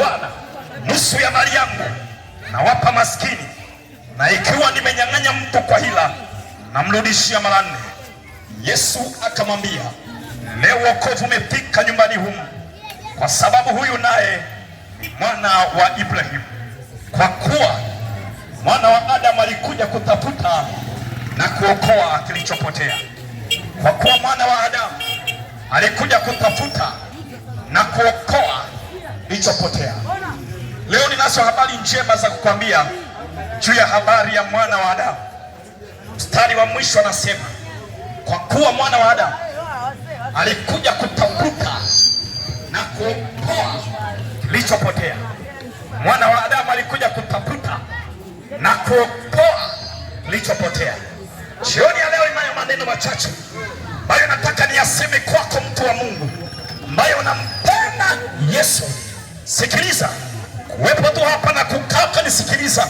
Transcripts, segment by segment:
Bwana, nusu ya mali yangu nawapa maskini, na ikiwa nimenyang'anya mtu kwa hila, namrudishia mara 4. Yesu akamwambia, leo wokovu umefika nyumbani humu, kwa sababu huyu naye ni mwana wa Ibrahimu. Kwa kuwa mwana wa Adamu alikuja kutafuta na kuokoa kilichopotea. Kwa kuwa mwana wa Adamu alikuja kutafuta na kuokoa kilichopotea. Leo ninazo habari njema za kukwambia juu ya habari ya mwana wa Adamu. Mstari wa mwisho anasema, kwa kuwa mwana wa Adamu alikuja kutafuta na kuokoa kilichopotea. Mwana wa Adamu alikuja kutafuta na kuokoa kilichopotea. Jioni ya leo ninayo maneno machache ambayo nataka niyaseme kwako, mtu wa Mungu ambaye unampenda Yesu. Sikiliza, kuwepo tu hapa na kukaa kunisikiliza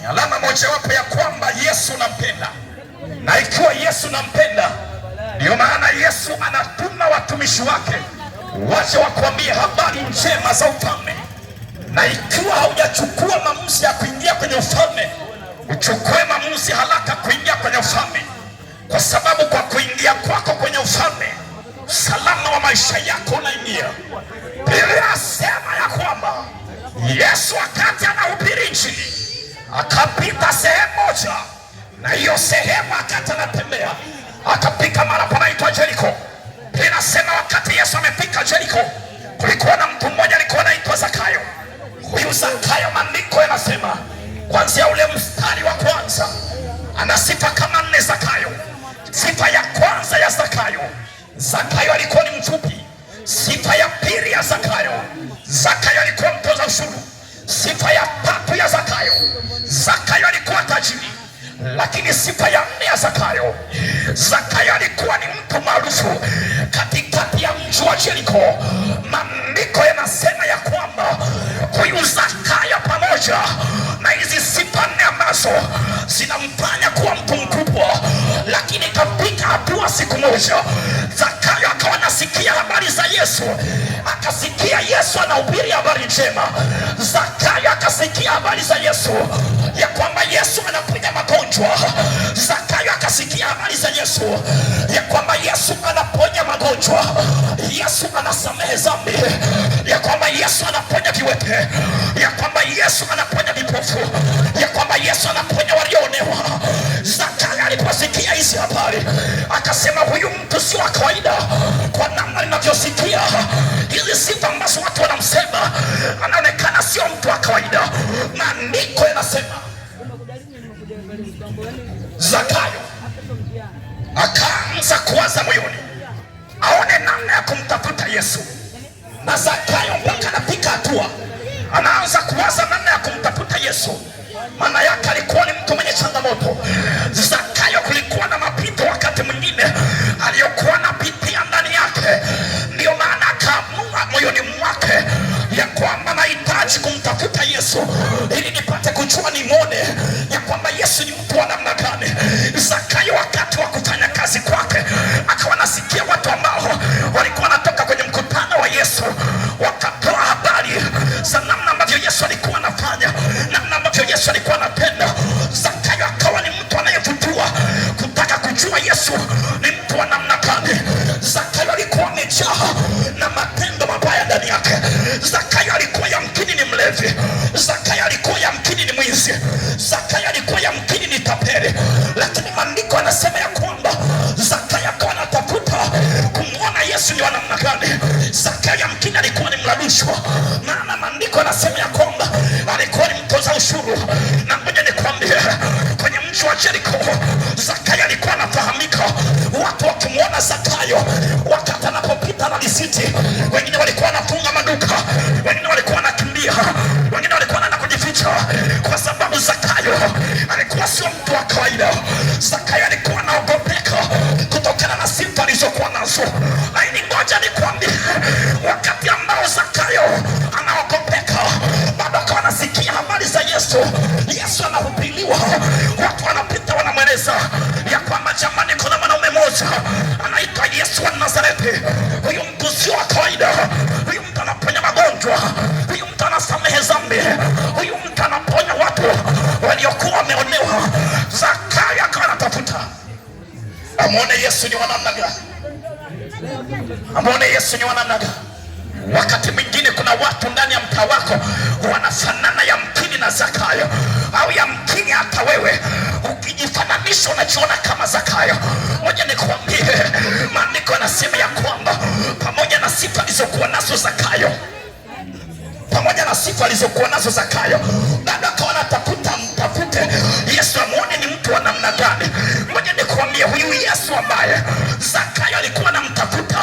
ni alama mojawapo ya kwamba Yesu nampenda. Na ikiwa Yesu nampenda, ndio maana Yesu anatuma watumishi wake waje wakuambie habari njema za ufalme. Na ikiwa haujachukua maamuzi ya kuingia kwenye ufalme, uchukue maamuzi haraka kuingia kwenye ufalme, kwa sababu kwa kuingia kwako kwenye ufalme, salama wa maisha yako unaingia. Biblia inasema ya kwamba Yesu wakati anahubiri Injili akapita sehemu moja, na hiyo sehemu wakati anatembea akapita mara panaitwa Jeriko. Biblia inasema wakati Yesu amefika Jeriko, kulikuwa na mtu mmoja alikuwa anaitwa Zakayo. Huyu Zakayo, maandiko yanasema kuanzia ule mstari wa kwanza, ana sifa kama 4 Zakayo. Sifa ya kwanza ya Zakayo, Zakayo alikuwa ni mfupi. Sifa ya pili ya Zakayo, Zakayo alikuwa mtoza ushuru. Sifa ya tatu ya Zakayo, Zakayo alikuwa tajiri. Lakini sifa ya 4 ya Zakayo, Zakayo alikuwa ni mtu maarufu katikati ya mji wa Jeriko. Maandiko yanasema ya kwamba huyu Zakayo pamoja na hizi sifa 4 ambazo zinamfanya kuwa mtu mkubwa, lakini katika hatua siku moja Zakayo akawa anasikia habari za Yesu. Akasikia Yesu anahubiri habari njema. Zakayo akasikia habari za Yesu ya kwamba Yesu anaponya magonjwa. Zakayo akasikia habari za Yesu ya kwamba Yesu anaponya magonjwa, Yesu anasamehe dhambi, ya kwamba Yesu anaponya viwete, ya kwamba Yesu anaponya vipofu, ya kwamba Yesu anaponya walioonewa. Zakayo aliposikia hizi habari akasema, huyu mtu sio wa kawaida. Kwa namna ninavyosikia hizi sifa ambazo watu wanamsema, anaonekana sio mtu wa kawaida. Maandiko yanasema Zakayo akaanza kuwaza moyoni aone namna ya kumtafuta Yesu. Na Zakayo mpaka anafika hatua anaanza kuwaza namna ya kumtafuta Yesu. Maana yake alikuwa ni mtu mwenye changamoto. Zakayo kulikuwa na mapito wakati mwingine aliyokuwa anapitia ndani yake. Ndio maana akaamua moyoni mwake ya kwamba nahitaji kumtafuta Yesu ili nipate kujua, nimwone ya kwamba Yesu ni mtu wa namna gani. Zakayo wakati wa kufanya kazi kwake akawa nasikia watu ambao walikuwa wanatoka kwenye mkutano wa Yesu wakatoa habari za namna ambavyo Yesu alikuwa anafanya, namna ambavyo Yesu alikuwa anapenda. Zakayo akawa ni mtu anayevutua kutaka kujua Yesu ni mtu wa namna gani. Zakayo alikuwa amejaa na matendo mabaya ndani yake. Zakayo alikuwa yamkini ni mlevi. Zakayo alikuwa yamkini ni mwizi. Zakayo alikuwa yamkini ni tapeli. Lakini maandiko yanasema ya kwamba Zakayo akawa anatafuta kumwona Yesu ni wa namna gani. Zakayo yamkini alikuwa ni mla rushwa, maana maandiko yanasema ya kwamba alikuwa ni mtoza ushuru. Na ngoja nikwambie, kwenye mji wa Jeriko Zakayo alikuwa anafahamika. Watu wakimwona Zakayo wakati anapopita na risiti, wengine walikuwa wanafunga maduka, wengine walikuwa wanakimbia, wengine walikuwa wanaenda kujificha, kwa sababu Zakayo alikuwa sio mtu wa kawaida. Zakayo alikuwa anaogopeka kutokana na sifa alizokuwa nazo. Lakini ngoja nikwambie, wakati ambao Zakayo anaogopeka, bado akawa anasikia habari za Yesu. Yesu anahubiriwa, watu wanapita wanamweleza ya kwamba jamani, kuna mwanaume mmoja anaitwa Yesu wa Nazareti. Huyu mtu sio wa kawaida. Huyu mtu anaponya magonjwa, huyu mtu anasa nikwambie, huyu mtu anaponya watu waliokuwa wameonewa. Zakayo akawa anatafuta amwone Yesu ni wa namna gani, amwone Yesu ni wa namna gani. Wakati mwingine kuna watu ndani ya mtaa wako wanafanana yamkini na Zakayo, au yamkini hata wewe ukijifananisha unajiona kama Zakayo. Moja nikwambie, maandiko yanasema ya kwamba pamoja na sifa alizokuwa nazo Zakayo, pamoja na sifa alizokuwa nazo Zakayo, bado akawa anatafuta mtafute Yesu amuone ni mtu wa namna gani. Moja nikwambie, huyu Yesu ambaye Zakayo alikuwa anamtafuta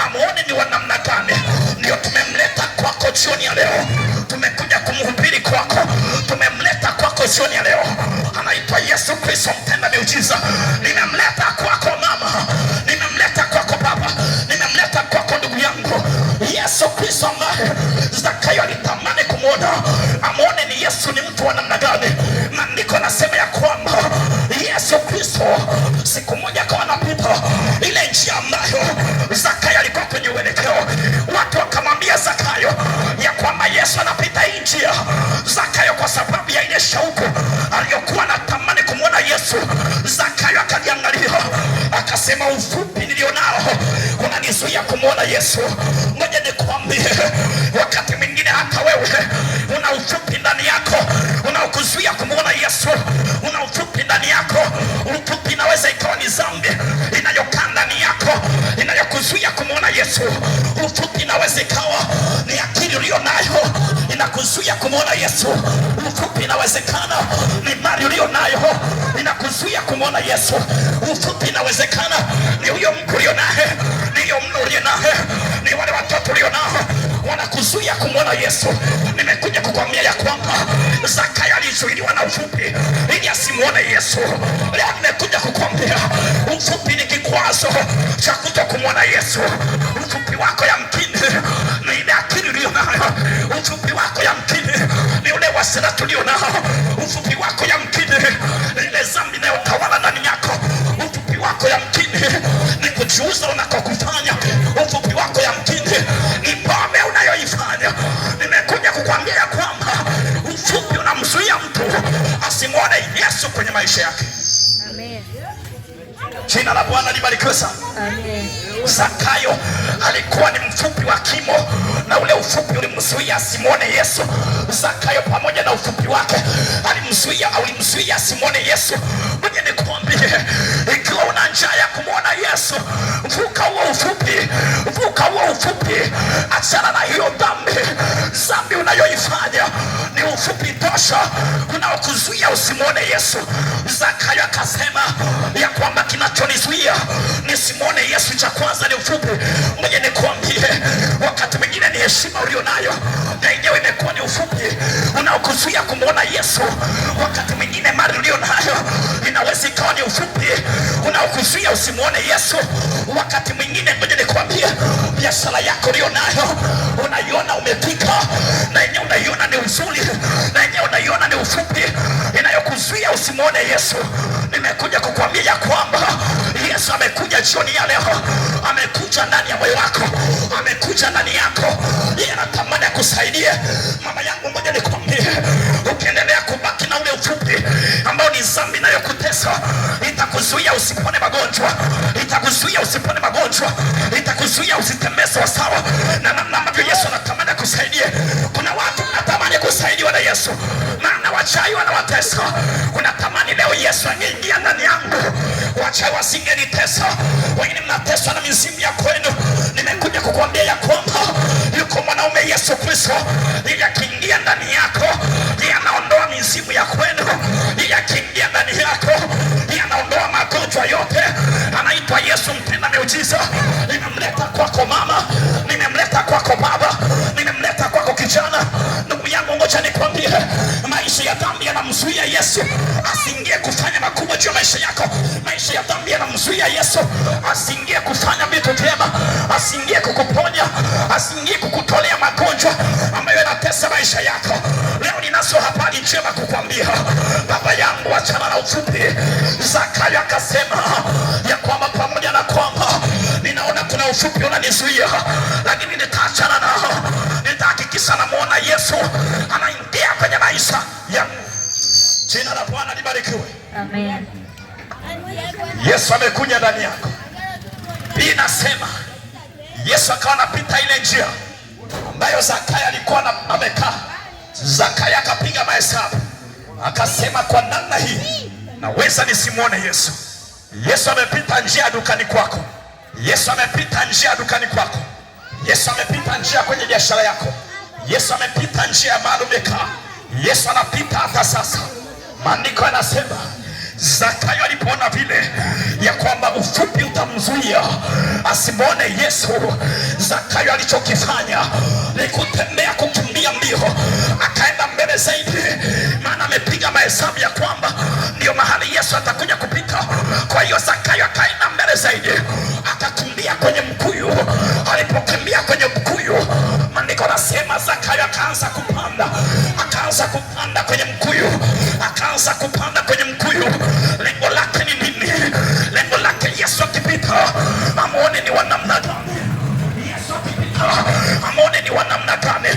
amuone ni wa namna gani, ndio tumemleta kwako jioni ya leo. Tumekuja kumhubiri kwako, tumemleta kwako jioni ya leo. Anaitwa Yesu Kristo mtenda miujiza. Nimemleta kwako mama, nimemleta kwako baba, nimemleta kwako ndugu yangu. Yesu Kristo ambaye Zakayo alitamani kumwona, amuone ni Yesu ni mtu wa namna gani. Maandiko yanasema ya kwamba Yesu Kristo siku moja akawa anapita ile njia ambayo Zakayo alikuwa kwenye uelekeo. Watu wakamwambia Zakayo ya kwamba Yesu anapita hii njia. Zakayo kwa sababu ya ile shauku aliyokuwa anatamani kumwona Yesu, Zakayo akajiangalia akasema, ufupi nilionao unanizuia kumwona Yesu. Ngoja nikwambie, wakati mwingine hata wewe una ufupi ndani yako unaokuzuia kumwona Yesu. Una ufupi ndani yako. Ufupi inaweza ikawa ni dhambi inayokaa ndani yako inayokuzuia kumwona Yesu. Ufupi inaweza ikawa ni akili uliyo nayo inakuzuia kumwona Yesu. Ufupi inawezekana ni mali uliyo nayo inakuzuia kumwona Yesu. Ufupi inawezekana ni huyo mke uliyo naye, ni hiyo mno uliyo naye, ni wale watoto uliyo nao wanakuzuia kumwona Yesu. Nimekuja kukwambia ya kwamba Zakayo alizuiliwa na ufupi ili asimuone Yesu. Leo nimekuja kukwambia ufupi ni kikwazo cha kuto kumwona Yesu. Ufupi wako yamkini ni ile akili uliyo nayo. Ufupi wako yamkini ni ule wasirati ulio nao. Ufupi wako yamkini ni ile dhambi inayotawala ndani yako. Ufupi wako yamkini ni kujiuza unakokufanya. Ufupi wako yamkini ni pombe unayoifanya. Nimekuja kukwambia ya kwamba ufupi unamzuia mtu asimwone Yesu kwenye maisha yake. Amen. Jina la Bwana libarikiwe sana. Amen. Zakayo alikuwa ni mfupi wa kimo, na ule ufupi ulimzuia asimwone Yesu. Zakayo pamoja na ufupi wake alimzuia asimwone Yesu. Mwenye nikwambie, ikiwa una njaa ya kumwona Yesu, vuka huo ufupi, vuka huo ufupi. Achana na hiyo dhambi unayoifanya. Ni ufupi tosha unaokuzuia usimwone Yesu. Zakayo akasema ya kwamba kinachonizuia nisimwone Yesu cha kwanza ni ufupi. Mwenye nikwambie, wakati mwingine ni heshima ulionayo na yenyewe imekuwa ni ufupi unaokuzuia kumwona Yesu. Wakati mwingine mali ulionayo inaweza ikawa ni ufupi unaokuzuia usimwone Yesu. Wakati mwingine, mwenye nikwambie, biashara yako ulionayo unaiona umepika na yenyewe unaiona ni uzuri, na yenyewe unaiona ni ufupi inayokuzuia usimwone Yesu. Nimekuja kukwambia ya kwamba Yesu amekuja jioni ya leo. Amekuja ndani ya moyo wako, amekuja ndani yako. Yeye anatamani akusaidie. Mama yangu, ngoja nikwambie, ukiendelea kubaki na ule ufupi ambao ni dhambi inayokutesa, itakuzuia usipone magonjwa, itakuzuia usipone magonjwa, itakuzuia usitembee sawa na namna ambavyo Yesu anatamani akusaidie. Kuna watu wanatamani kusaidiwa na Yesu, maana wachawi wanawatesa. Unatamani leo Yesu angeingia ndani yangu, wachawi wasingenitesa. Wengine mnateswa na mizimu ya kwenu. Nimekuja kukwambia ya kwamba yuko mwanaume Yesu Kristo, ili akiingia ndani yako, yeye anaondoa mizimu ya kwenu. Ili akiingia ndani yako, yeye anaondoa magonjwa yote. Anaitwa Yesu mtenda miujiza. Nimemleta kwako mama, nimemleta kwako baba, nimemleta kwako kijana. Ndugu yangu, ngoja nikwambie, maisha ya dhambi yanamzuia Yesu asiingie kufanya makubwa juu ya maisha yako. Maisha ya dhambi yanamzuia Yesu asiingie kufanya vitu vyema, asiingie kukuponya, asiingie kukutolea magonjwa ambayo yanatesa maisha yako. Leo ninazo habari njema kukwambia. Baba yangu, achana na ufupi. Zakayo akasema ya kwamba pamoja na kwamba ninaona kuna ufupi unanizuia, lakini nitaachana nao. Nitahakikisha namuona Yesu anaingia Jina la Bwana libarikiwe. Amen. Yesu amekuja ndani yako. Hii inasema Yesu akawa anapita ile njia ambayo Zakayo alikuwa amekaa. Zakayo akapiga mahesabu, akasema kwa namna hii naweza nisimuone Yesu. Yesu amepita njia dukani kwako. Yesu amepita njia dukani kwako. Yesu amepita njia kwenye biashara yako. Yesu amepita njia mahali umekaa. Yesu anapita hata sasa. Maandiko yanasema Zakayo alipoona vile ya kwamba ufupi utamzuia asimwone Yesu, Zakayo alichokifanya ni kutembea, kukimbia mbio, akaenda mbele zaidi, maana amepiga mahesabu ya kwamba ndio mahali Yesu atakuja kupita. Kwa hiyo Zakayo akaenda mbele zaidi, akakimbia kwenye mkuyu. Alipokimbia kwenye mkuyu, maandiko nasema Zakayo akaanza kupanda kwenye mkuyu, akaanza kupanda kwenye mkuyu. Lengo lake ni nini? Lengo lake Yesu akipita amuone ni wa namna gani. Yesu akipita amuone ni wa namna gani.